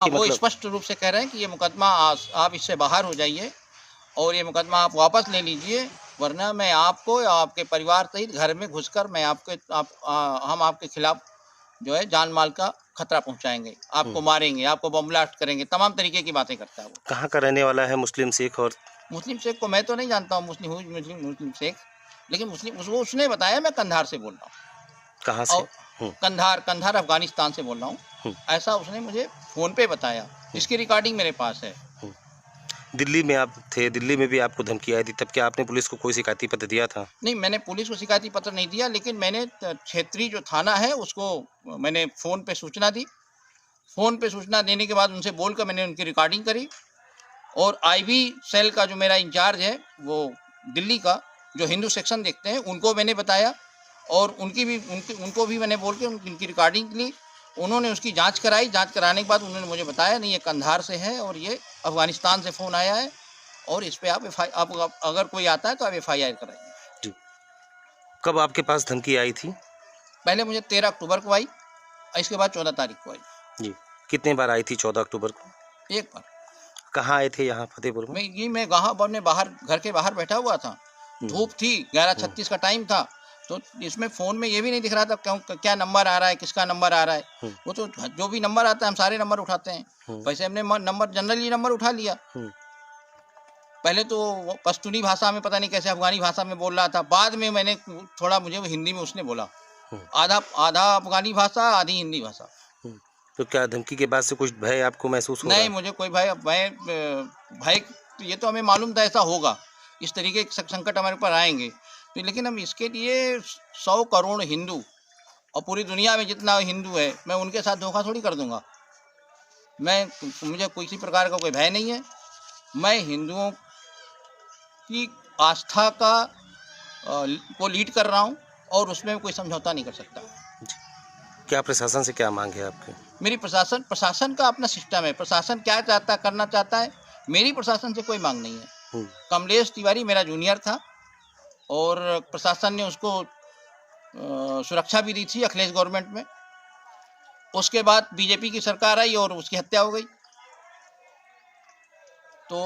कि वो मतलब स्पष्ट रूप से कह रहे हैं कि ये मुकदमा आप इससे बाहर हो जाइए और ये मुकदमा आप वापस ले लीजिए, वरना मैं आपको या आपके परिवार सहित घर में घुसकर मैं हम आपके खिलाफ जो है जान माल का खतरा पहुंचाएंगे, हुँ, आपको मारेंगे, आपको बम ब्लास्ट करेंगे, तमाम तरीके की बातें करता है वो। कहाँ का रहने वाला है मुस्लिम, सिख और मुस्लिम शेख को मैं तो नहीं जानता हूँ, मुस्लिम शेख, लेकिन वो उसने बताया मैं कंधार से बोल रहा कहाँ हूँ। से? और हुँ, कंधार अफगानिस्तान से बोल रहा हूँ, हुँ, ऐसा उसने मुझे फ़ोन पे बताया, हुँ, इसकी रिकॉर्डिंग मेरे पास है। हुँ। दिल्ली में आप थे, दिल्ली में भी आपको धमकी आई थी, तब क्या आपने पुलिस को कोई शिकायती पत्र दिया था? नहीं, मैंने पुलिस को शिकायती पत्र नहीं दिया, लेकिन मैंने क्षेत्रीय जो थाना है उसको मैंने फ़ोन पे सूचना दी। फ़ोन पे सूचना देने के बाद उनसे बोलकर मैंने उनकी रिकॉर्डिंग करी और आईबी सेल का जो मेरा इंचार्ज है, वो दिल्ली का, जो हिंदू सेक्शन देखते हैं, उनको मैंने बताया और उनको भी मैंने बोल के उनकी रिकॉर्डिंग ली। उन्होंने उसकी जाँच कराई, जाँच कराने के बाद उन्होंने मुझे बताया नहीं ये कंधार से है और ये अफ़गानिस्तान से फ़ोन आया है और इस पे आप अगर कोई आता है तो आप एफआईआर कराइए। जी। कब आपके पास धमकी आई थी? पहले मुझे 13 अक्टूबर को आई और इसके बाद 14 तारीख को आई, जी। कितने बार आई थी 14 अक्टूबर को? एक बार। कहाँ आए थे यहाँ फ़तेहपुर में? मैं कहाँ अपने बाहर घर के बाहर बैठा हुआ था, हुँ, धूप थी, हुँ, 11:36 का टाइम था, तो इसमें फ़ोन में ये भी नहीं दिख रहा था क्या नंबर आ रहा है, किसका नंबर आ रहा है। हुँ, वो तो जो भी नंबर आता है हम सारे नंबर उठाते हैं, हुँ, वैसे हमने नंबर जनरली नंबर उठा लिया। हुँ, पहले तो वो पश्तूनी भाषा में पता नहीं कैसे अफ़गानी भाषा में बोल रहा था, बाद में मैंने थोड़ा मुझे वो हिंदी में उसने बोला, हुँ, आधा आधा अफ़गानी भाषा, आधी हिंदी भाषा। हुँ। तो क्या धमकी के बाद से कुछ भय आपको महसूस हो नहीं, रहा? मुझे कोई भय ये तो हमें मालूम था ऐसा होगा। इस तरीके के संकट हमारे ऊपर आएँगे। तो लेकिन हम इसके लिए 100 करोड़ हिंदू और पूरी दुनिया में जितना हिंदू है, मैं उनके साथ धोखा थोड़ी कर दूँगा। मुझे किसी प्रकार का कोई भय नहीं है। मैं हिंदुओं की आस्था को लीड कर रहा हूँ और उसमें कोई समझौता नहीं कर सकता। जी। क्या प्रशासन से क्या माँग है आपकी? मेरी प्रशासन का अपना सिस्टम है। प्रशासन क्या करना चाहता है, मेरी प्रशासन से कोई माँग नहीं है। हुँ, कमलेश तिवारी मेरा जूनियर था और प्रशासन ने उसको सुरक्षा भी दी थी अखिलेश गवर्नमेंट में। उसके बाद बीजेपी की सरकार आई और उसकी हत्या हो गई। तो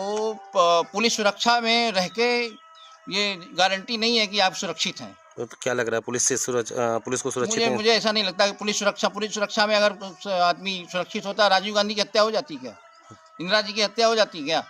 पुलिस सुरक्षा में रह के ये गारंटी नहीं है कि आप सुरक्षित हैं। तो क्या लग रहा है पुलिस को सुरक्षित मुझे नहीं मुझे ऐसा नहीं लगता कि पुलिस सुरक्षा में अगर आदमी सुरक्षित होता, राजीव गांधी की हत्या हो जाती क्या? इंदिरा जी की हत्या हो जाती क्या?